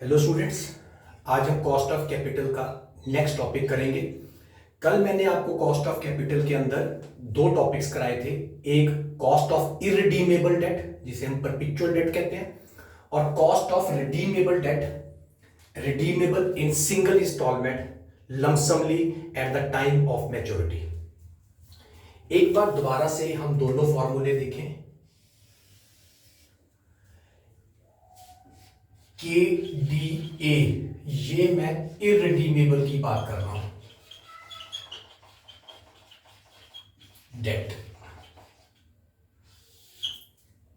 Hello students, आज हम cost of capital का नेक्स्ट टॉपिक करेंगे। कल मैंने आपको कॉस्ट ऑफ कैपिटल के अंदर दो टॉपिक्स कराए थे। एक कॉस्ट ऑफ इररिडीमेबल डेट, जिसे हम परपेचुअल डेट कहते हैं, और cost of redeemable debt, redeemable in single instalment lumpsumly at the time of maturity. एक बार दोबारा से हम दोनों फॉर्मूले देखें। के डी ए, ये मैं इररिडीमेबल की बात कर रहा हूं, डेट,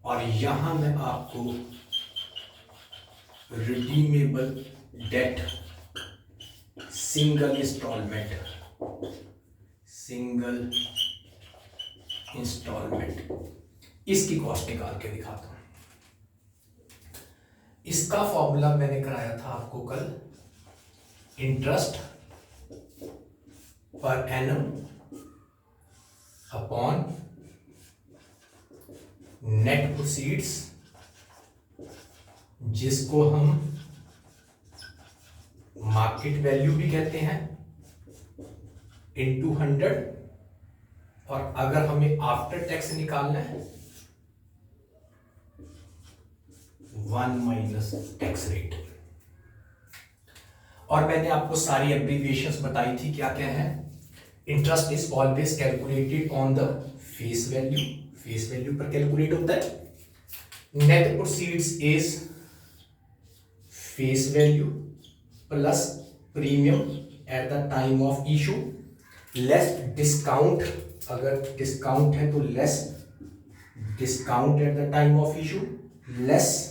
और यहां मैं आपको रिडीमेबल डेट सिंगल इंस्टॉलमेंट इसकी कॉस्ट निकाल के दिखाता हूं। इसका फॉर्मूला मैंने कराया था आपको कल, interest per annum upon net proceeds, जिसको हम मार्केट वैल्यू भी कहते हैं, इनटू 100, और अगर हमें आफ्टर टैक्स निकालना है 1 माइनस टैक्स रेट। और मैंने आपको सारी एब्रीविएशंस बताई थी, क्या क्या है। Interest is always calculated on the face value, face value पर कैलकुलेट होता है। Net proceeds is face value plus premium eight the time of issue less discount, अगर डिस्काउंट है तो less discount at the time of issue less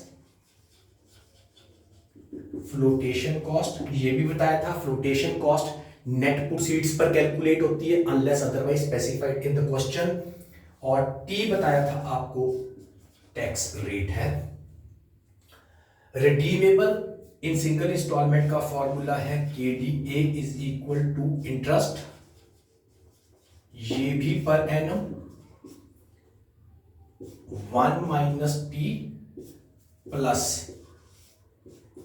flotation cost. ये भी बताया था, फ्लोटेशन कॉस्ट नेट प्रोसीड्स पर कैलकुलेट होती है unless otherwise specified in the question. और टी बताया था आपको टैक्स रेट है। रिडीमेबल इन सिंगल इंस्टॉलमेंट का फॉर्मूला है K D A is equal to interest, ये भी पर annum 1 minus T plus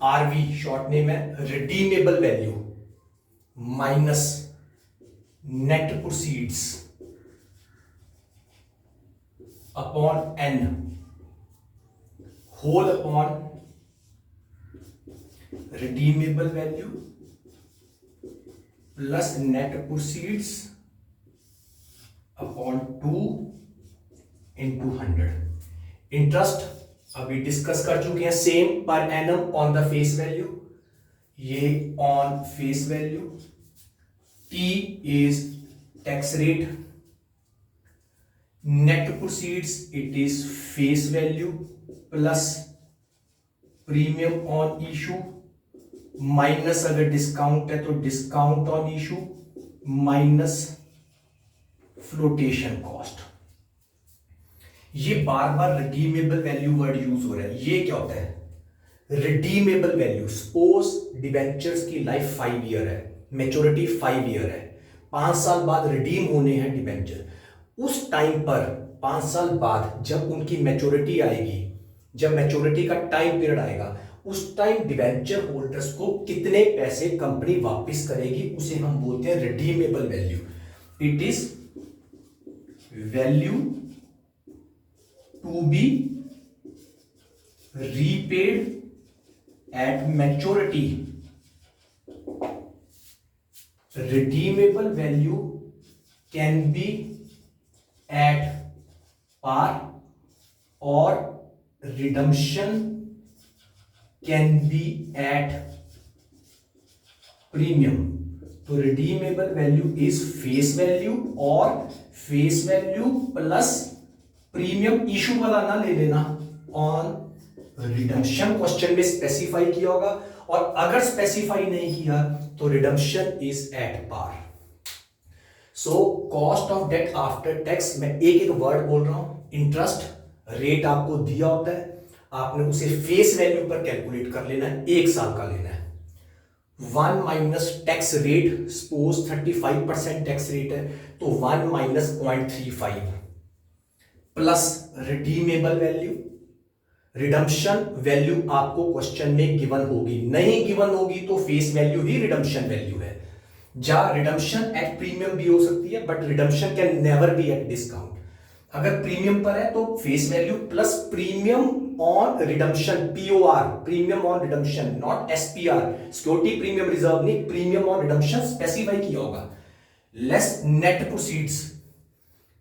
RV, short name है redeemable value, minus net proceeds upon N whole upon redeemable value plus net proceeds upon 2 into 100। Interest अभी discuss कर चुके हैं, same पर annum on the face value, ये on face value. T is tax rate, net proceeds it is face value plus premium on issue minus, अगर discount है तो discount on issue minus flotation cost. ये बार बार redeemable value word use हो रहा है। ये क्या होता है? रिडीमेबल वैल्यू, सपोज डिबेंचर्स की लाइफ 5 ईयर है, मेच्योरिटी 5 ईयर है, 5 साल बाद रिडीम होने हैं डिबेंचर। उस टाइम पर 5 साल बाद जब उनकी मेच्योरिटी आएगी, जब मेच्योरिटी का टाइम पीरियड आएगा, उस टाइम डिबेंचर होल्डर्स को कितने पैसे कंपनी वापस करेगी, उसे हम बोलते हैं redeemable value. It is value to be repaid at maturity. Redeemable value can be at par or redemption can be at premium. तो redeemable value is face value और face value plus premium, issue वाला ना ले लेना, on redemption question में specify किया होगा, और अगर स्पेसिफाई नहीं किया तो redemption is at par. So cost of debt after tax, मैं एक एक वर्ड बोल रहा हूं। इंटरेस्ट रेट आपको दिया होता है, आपने उसे फेस वैल्यू पर कैलकुलेट कर लेना है, 1 साल का लेना है। 1 minus tax rate, suppose 35% tax rate है तो 1 minus 0.35 plus redeemable value, redemption value आपको क्वेश्चन में गिवन होगी, नहीं गिवन होगी तो फेस वैल्यू ही रिडम्पशन वैल्यू है। जहां रिडम्पशन एट प्रीमियम भी हो सकती है, but redemption can never be at discount. अगर प्रीमियम पर है तो face value plus premium on redemption, POR, premium on redemption, not SPR, security premium reserve नहीं, प्रीमियम ऑन रिडम्पशन स्पेसिफाई किया होगा। Less net proceeds,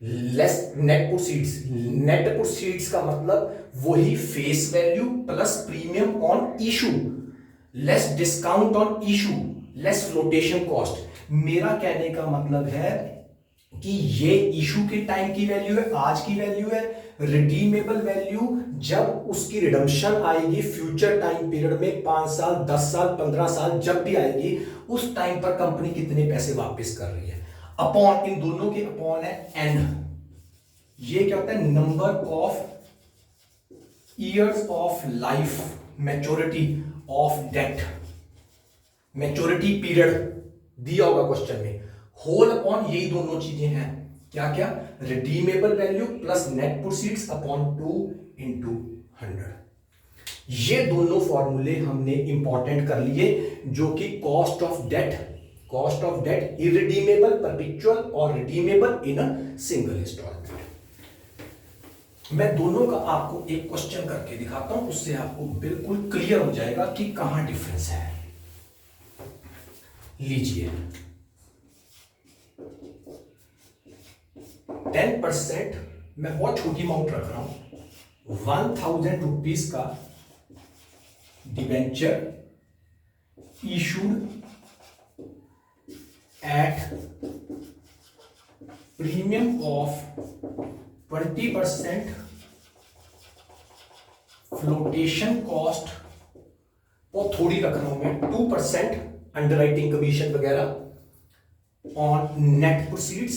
less net proceeds, net proceeds का मतलब वही face value plus premium on issue, less discount on issue, less flotation cost. मेरा कहने का मतलब है कि ये इशू के टाइम की वैल्यू है, आज की वैल्यू है। रिडीमेबल वैल्यू जब उसकी रिडम्पशन आएगी फ्यूचर टाइम पीरियड में, 5 साल, 10 साल, 15 साल, जब भी आएगी उस टाइम पर कंपनी कितने पैसे वापस कर रही है, अपॉन, इन दोनों के अपॉन है एन। ये क्या होता है, number of years of life, maturity of debt, maturity period दिया होगा क्वेश्चन में, होल अपॉन यही दोनों चीजें हैं, क्या क्या, redeemable value plus net proceeds upon 2 into 100। ये दोनों फॉर्मूले हमने इंपॉर्टेंट कर लिए, जो कि cost of debt, cost of debt irredeemable, perpetual और redeemable in a single instalment. मैं दोनों का आपको एक क्वेश्चन करके दिखाता हूं, उससे आपको बिल्कुल क्लियर हो जाएगा कि कहां डिफरेंस है। लीजिए 10%, मैं बहुत छोटी अमाउंट रख रहा हूं, 1000 रुपीज का debenture issued at premium of 20%, flotation cost और थोड़ी रख रहा हूं मैं 2% अंडरराइटिंग कमीशन वगैरह on net proceeds,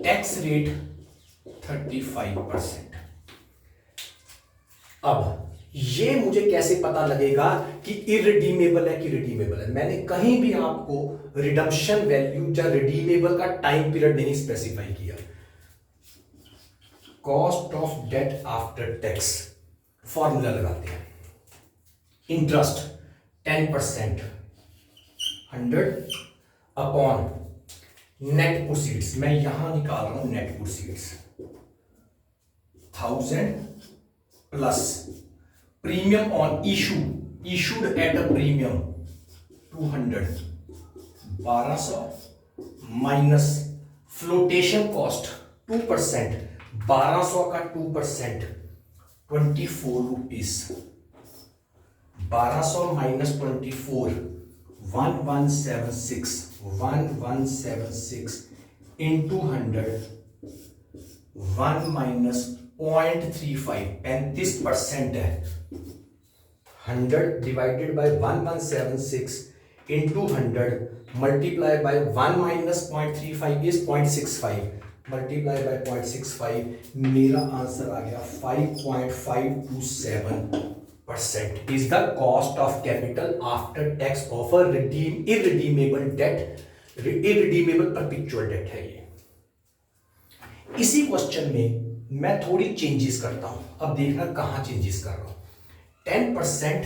tax rate 35%। अब ये मुझे कैसे पता लगेगा कि इरिडीमेबल है कि रिडीमेबल है? मैंने कहीं भी आपको रिडम्पशन वैल्यू या रिडीमेबल का टाइम पीरियड नहीं स्पेसिफाई किया। Cost of debt after tax formula लगाते हैं, इंटरेस्ट 10%, 100 अपॉन नेट प्रोसीड्स, मैं यहां निकाल रहा हूं net proceeds 1000 plus premium on issue, issued at a premium 200, 1200 minus flotation cost 2%, 1200 का 2% 24 रुपीज, 1200 माइनस 24 1176, 1176 इंटू 100, 1 माइनस 0.35, 35% है। 100 divided by 1176 into 100 multiply by 1 minus 0.35 is 0.65, multiply by 0.65, मेरा आंसर आ गया 5.527% is the cost of capital after tax of a irredeemable debt, irredeemable perpetual debt है ये। इसी question में मैं थोड़ी चेंजेस करता हूं, अब देखना कहां चेंजेस कर रहा हूं। 10%,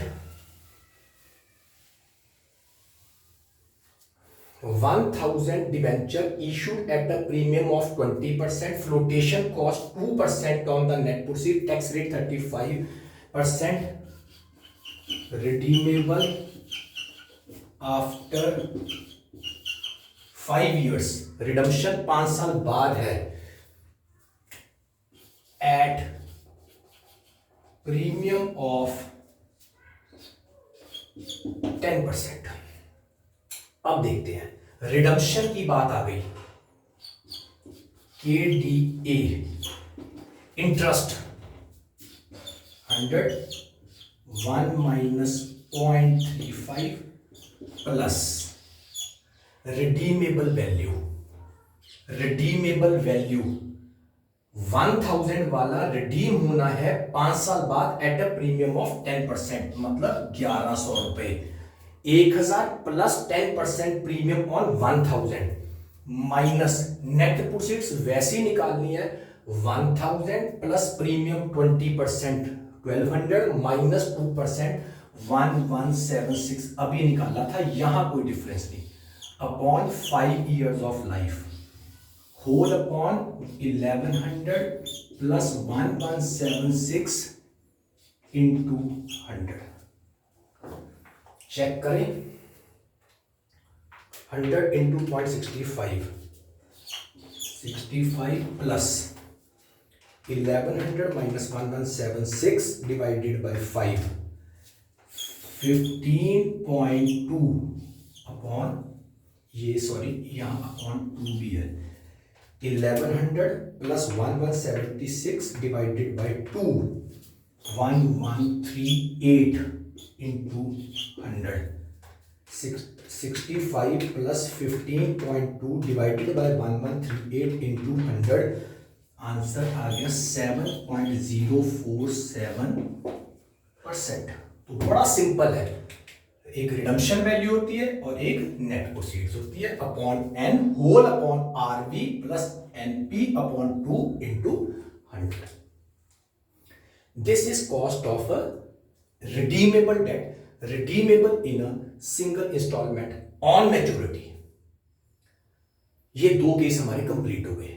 1000 debenture issued at a premium of 20%, flotation cost 2% on the net proceed, tax rate 35%, redeemable after 5 years, redemption 5 साल बाद है, at premium of 10%। अब देखते हैं रिडम्पशन की बात आ गई, KDA interest 100, 1 minus 0.35 plus redeemable value, redeemable value 1000 वाला रिडीम होना है 5 साल बाद एट अ प्रीमियम ऑफ 10%, मतलब 1100 रुपए। 1000 plus 10% premium on 1000, minus net proceeds वैसे ही निकालनी है 1000 प्लस प्रीमियम 20% 1200 माइनस 2% 1176 अभी निकाला था, यहां कोई डिफरेंस नहीं, upon 5 years of life whole upon 1100 plus 1176 into 100। Check करें, 100 into 0.65 65 plus 1100 minus 1176 divided by 5 15.2 upon ये सॉरी यहाँ अपॉन 2 भी है, 1100 plus 1176 divided by 2 1138 into 100 65 plus 15.2 divided by 1138 into 100 answer आ गया 7.047%। तो बड़ा सिंपल है, एक रिडम्पशन वैल्यू होती है और एक नेट प्रोसीड्स होती है upon N whole upon RV plus NP upon 2 into 100। This is cost of a redeemable debt, redeemable in a single installment on maturity। ये दो केस हमारे कंप्लीट हो गए।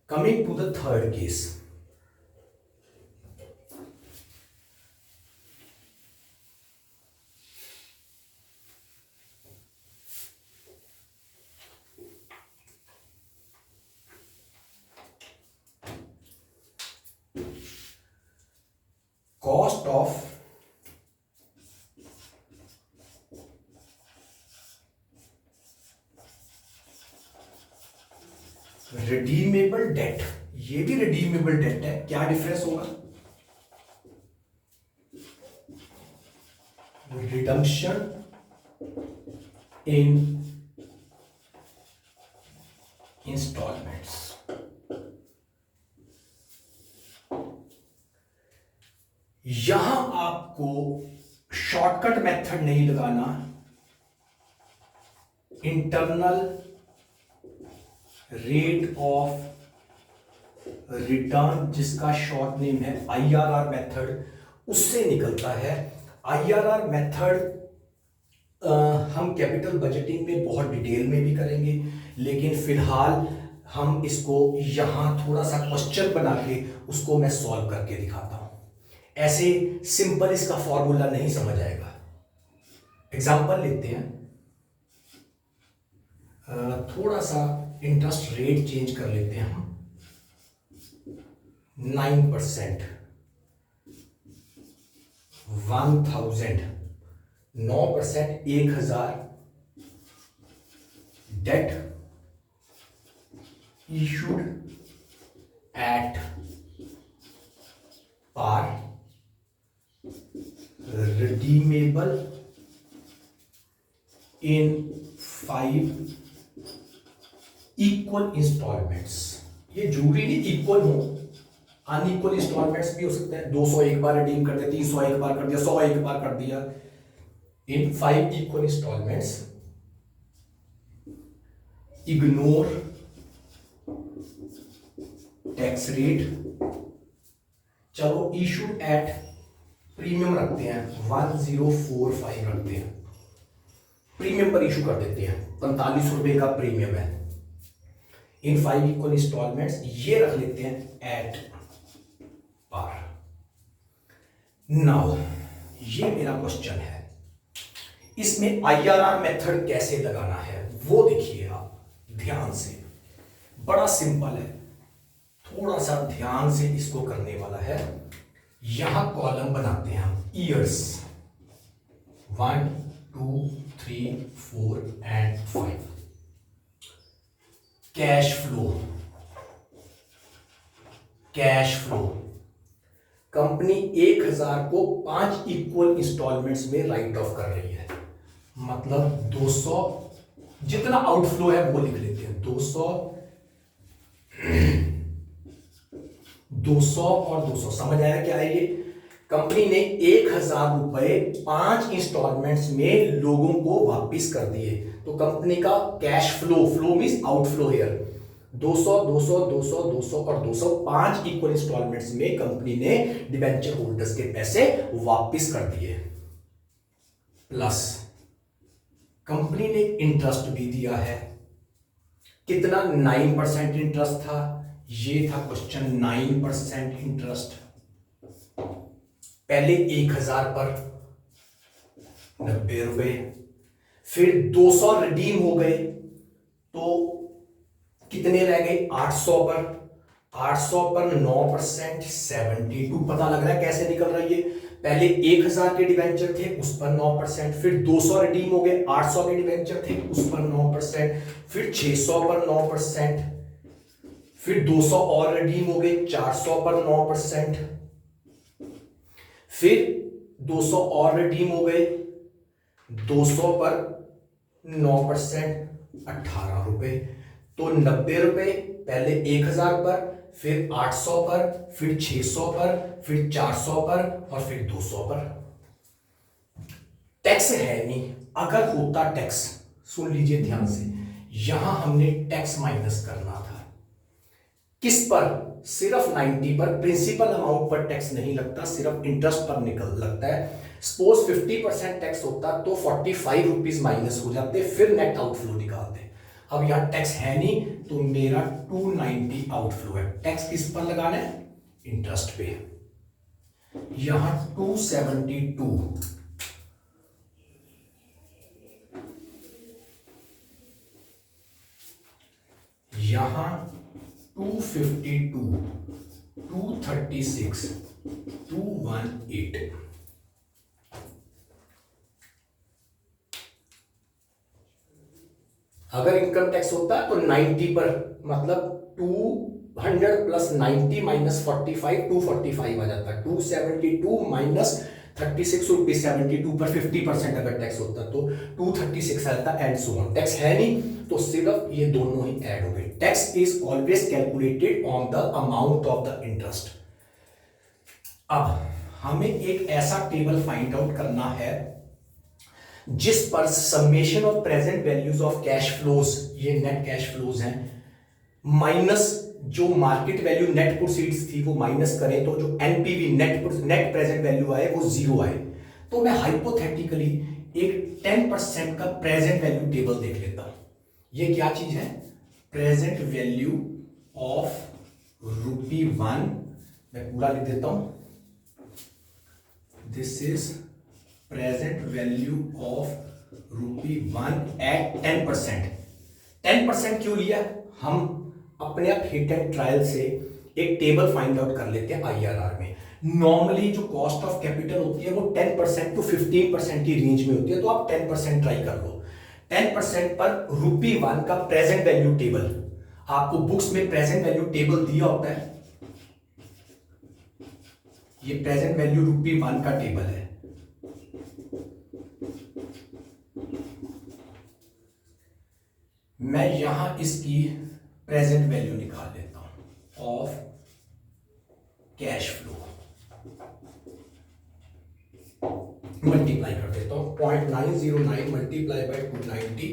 Coming to the third case, cost of redeemable debt, ये भी redeemable debt है, क्या difference होगा? Redemption in installments। यहां आपको शॉर्टकट मेथड नहीं लगाना, इंटरनल रेट ऑफ रिटर्न जिसका शॉर्ट नेम है आईआरआर मेथड, उससे निकलता है। आईआरआर मेथड हम कैपिटल बजटिंग में बहुत डिटेल में भी करेंगे, लेकिन फिलहाल हम इसको यहां थोड़ा सा क्वेश्चन बना के उसको मैं सॉल्व करके दिखाता हूं। ऐसे सिंपल इसका फॉर्मूला नहीं समझ आएगा। एग्जांपल लेते हैं, थोड़ा सा इंटरेस्ट रेट चेंज कर लेते हैं हम, 9%, 1000, 9%, 1000 debt issued at par, redeemable in 5 equal installments। ये जरूरी नहीं इक्वल हो, अनइक्वल इंस्टॉलमेंट्स भी हो सकते हैं, 200 एक बार रिडीम कर दिया, 300 एक बार कर दिया, 100 एक बार कर दिया। In 5 equal installments, ignore tax rate, चलो इशू एट प्रीमियम रखते हैं 1045 रखते हैं, प्रीमियम पर इशू कर देते हैं, 45 रुपए का प्रीमियम है। इन 5 इक्वल इंस्टॉलमेंट्स ये रख लेते हैं एट पार। नाउ ये मेरा क्वेश्चन है, इसमें आईआरआर मेथड कैसे लगाना है वो देखिए आप ध्यान से, बड़ा सिंपल है, थोड़ा सा ध्यान से इसको करने वाला है। यहां कॉलम बनाते हैं हम years 1 2 3 4 and 5। Cash flow, cash flow, company 1000 को 5 इक्वल इंस्टॉलमेंट्स में राइट ऑफ कर रही है, मतलब 200, जितना आउटफ्लो है वो लिख लेते हैं, 200 200 और 200, समझ आया क्या है ये? कंपनी ने 1,000 रुपए 5 इंस्टॉलमेंट्स में लोगों को वापस कर दिए। तो कंपनी का cash flow, flow means outflow here, 200 200 200 200 और 200 5 इक्वल इंस्टॉलमेंट्स में कंपनी ने डिबेंचर होल्डर्स के पैसे वापस कर दिए। प्लस कंपनी ने इंटरेस्ट भी दिया है। कितना? 9% इंटरेस्ट था। ये था क्वेश्चन, 9% इंटरेस्ट। पहले 1,000 पर 90 रुपए, फिर 200 रिडीम हो गए तो कितने रह गए? 800 पर। 800 पर 9% 72। पता लग रहा है कैसे निकल रहा है ये? पहले 1,000 के डिवेंचर थे, उस पर 9%, फिर 200 रिडीम हो गए, 800 के डिवेंचर थे, उस पर 9%, फिर 600 पर 9%, फिर 200 और रिडीम हो गए, 400 पर 9%, फिर 200 और रिडीम हो गए, 200 पर 9% 18 रुपए। तो 90 रुपए पहले 1,000 पर, फिर 800 पर, फिर 600 पर, फिर 400 पर और फिर 200 पर। टैक्स है नहीं। अगर होता टैक्स, सुन लीजिए ध्यान से, यहां हमने टैक्स माइनस करना था। किस पर? सिर्फ 90 पर। प्रिंसिपल अमाउंट पर टैक्स नहीं लगता, सिर्फ इंटरेस्ट पर निकल लगता है। सपोज 50% टैक्स होता तो 45 रुपीज माइनस हो जाते, फिर नेट आउटफ्लो निकालते। अब यहां टैक्स है नहीं तो मेरा 290 आउटफ्लो है। टैक्स किस पर लगाना है? इंटरेस्ट पे। यहां 272, यहां 252, 236, 218। अगर इनकम टैक्स होता तो 90 पर, मतलब 200 प्लस 90 माइनस 45, 245 आ जाता। 272 माइनस 36 रुपीज 72 पर 50% अगर टैक्स होता तो 236 आ जाता, एंड सो ऑन। टैक्स है नहीं तो सिर्फ ये दोनों ही ऐड हो गए। Tax is always calculated on the amount of the interest. अब हमें एक ऐसा टेबल फाइंड आउट करना है जिस पर summation of present values of cash flows, ये नेट कैश फ्लोज हैं, माइनस जो मार्केट वैल्यू नेट प्रोसीड्स थी वो माइनस करें तो जो एनपीवी नेट प्रेजेंट वैल्यू आए वो 0 आए। तो मैं हाइपोथेटिकली एक 10% का प्रेजेंट वैल्यू टेबल देख लेता हूं। ये क्या चीज है? Present value of ₹1। मैं पूरा लिख देता हूं, this is present value of ₹1 at 10%। 10% क्यों लिया? हम अपने आप हिट एंड ट्रायल से एक टेबल फाइंड आउट कर लेते हैं आईआरआर में। नॉर्मली जो कॉस्ट ऑफ कैपिटल होती है वो 10% टू 15% की रेंज में होती है, तो आप 10% ट्राई कर लो। 10% पर ₹1 का प्रेजेंट वैल्यू टेबल, आपको बुक्स में प्रेजेंट वैल्यू टेबल दिया होता है। ये प्रेजेंट वैल्यू ₹1 का टेबल है। मैं यहां इसकी प्रेजेंट वैल्यू निकाल लेता हूं ऑफ कैश फ्लो, मल्टीप्लाई कर देता हूं। 0.909 multiply by 290,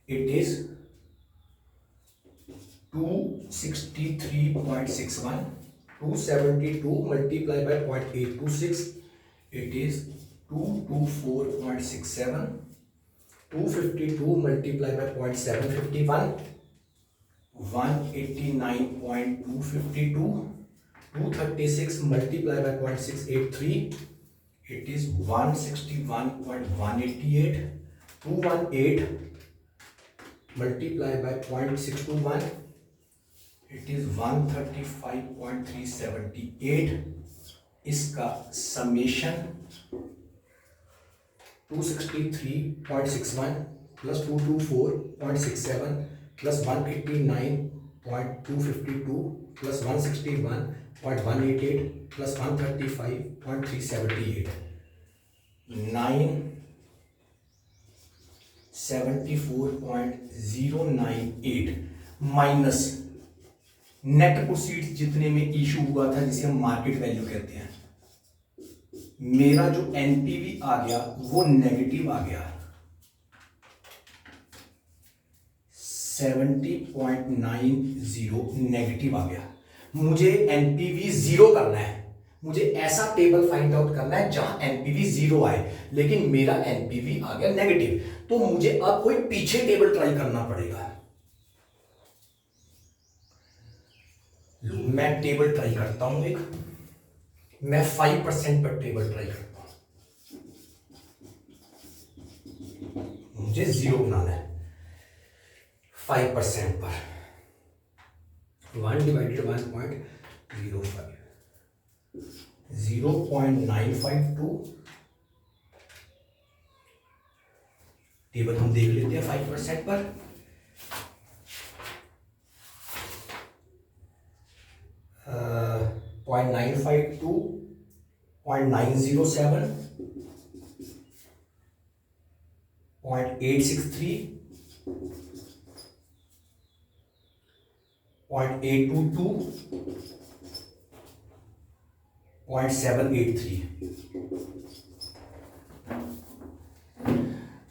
it is 263.61। 272 multiply by 0.826, it is 224.67। 252 multiplied by 0.751, 189.252, 236 multiplied by 0.683, it is 161.188, 218 multiplied by 0.621, it is 135.378। इसका summation 263.61 plus 224.67 plus 189.252 plus 161.188 plus 135.378, 974.098 minus net proceeds जितने में issue हुआ था, जिसे हम मार्केट वैल्यू कहते हैं, मेरा जो एनपीवी आ गया वो नेगेटिव आ गया, 70.90 नेगेटिव आ गया। मुझे एनपीवी जीरो करना है, मुझे ऐसा टेबल फाइंड आउट करना है जहां एनपीवी जीरो आए, लेकिन मेरा एनपीवी आ गया नेगेटिव, तो मुझे अब कोई पीछे टेबल ट्राई करना पड़ेगा। मैं टेबल ट्राई करता हूं एक, मैं 5% पर टेबल ट्राई करता हूं, मुझे जीरो बनाना है 5% पर। 1 डिवाइडेड 1.05, 0.952 टेबल हम देख लेते हैं 5% पर। 0.952, 0.907, 0.863, 0.822, 0.783।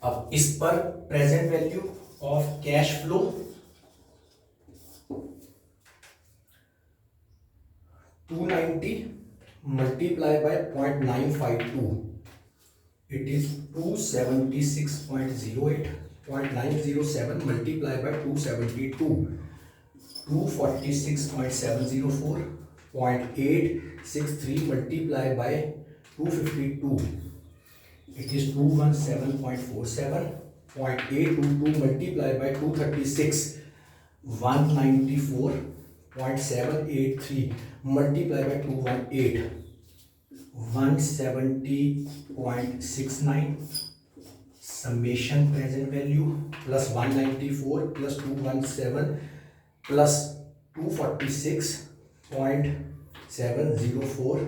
अब इस पर present value of cash flow 290 multiply by 0.952, it is 276.08, 0.907 multiply by 272, 246.704, 0.863 multiply by 252, it is 217.47, 0.822 multiply by 236, 194.783 multiply by 218, 170.69, summation present value plus 194 plus 217 plus 246.704,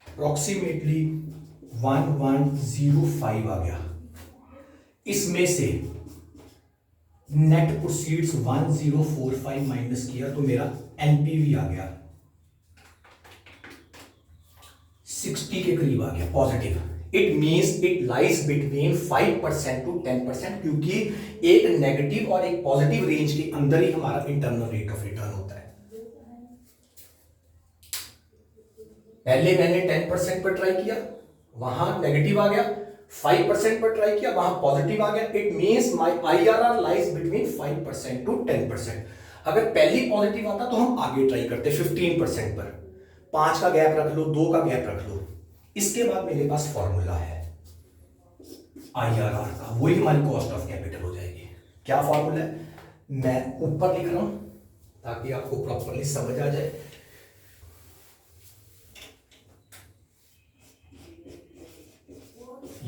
approximately 1105 आ गया। इसमें से नेट प्रोसीड्स 1045 माइनस किया तो मेरा एनपीवी आ गया 60 के करीब आ गया positive. It means it lies between 5% to 10%, क्योंकि एक नेगेटिव और एक पॉजिटिव रेंज के अंदर ही हमारा इंटरनल रेट ऑफ रिटर्न होता है। पहले मैंने 10% पर ट्राई किया, वहां नेगेटिव आ गया, 5% पर ट्राई किया, वहां पॉजिटिव आ गया। It means my IRR lies between 5% to 10%। अगर पहली पॉजिटिव आता तो हम आगे ट्राई करते 15% पर, 5 का गैप रख लो, 2 का गैप रख लो। इसके बाद मेरे पास फॉर्मूला है आईआरआर का, वही हमारी कॉस्ट ऑफ कैपिटल हो जाएगी। क्या फॉर्मूला है मैं ऊपर लिख रहा हूं ताकि आपको प्रॉपरली समझ आ जाए।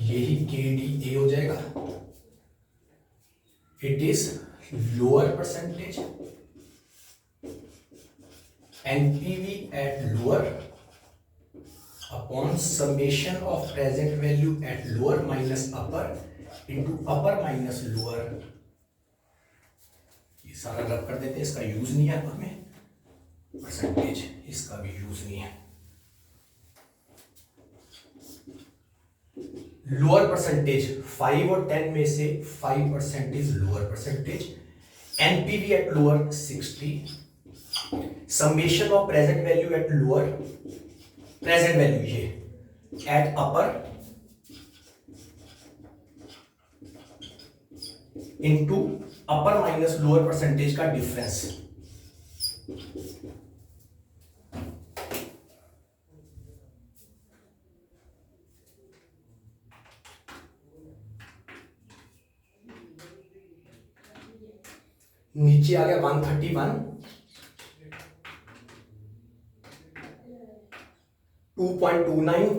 यही KDA हो जाएगा। It is lower percentage NPV at lower upon summation of present value at lower minus upper into upper minus lower. ये सारा रब कर देते हैं, इसका यूज नहीं है हमें, परसेंटेज इसका भी यूज नहीं है। लोअर परसेंटेज 5 और 10 में से 5% is lower percentage, NPV at lower 60, summation of present value at lower, present value ये at upper into upper minus lower percentage का डिफरेंस। नीचे आ गया 131, 2.29,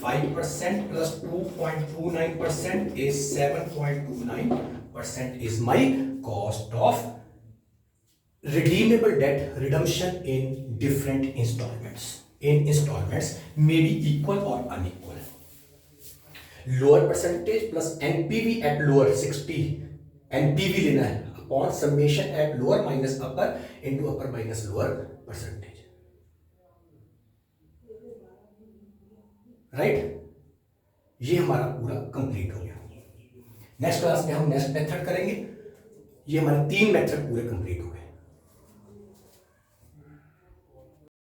5% plus 2.29% is 7.29% is my cost of redeemable debt redemption in different installments. In installments may be equal or unequal. Lower percentage plus NPV at lower 60, NPV लेना है, upon summation at lower minus upper into upper minus lower percentage. Right, ये हमारा पूरा complete हो गया। Next class में हम next method करेंगे। ये हमारे 3 मेथड पूरे कंप्लीट हो गए।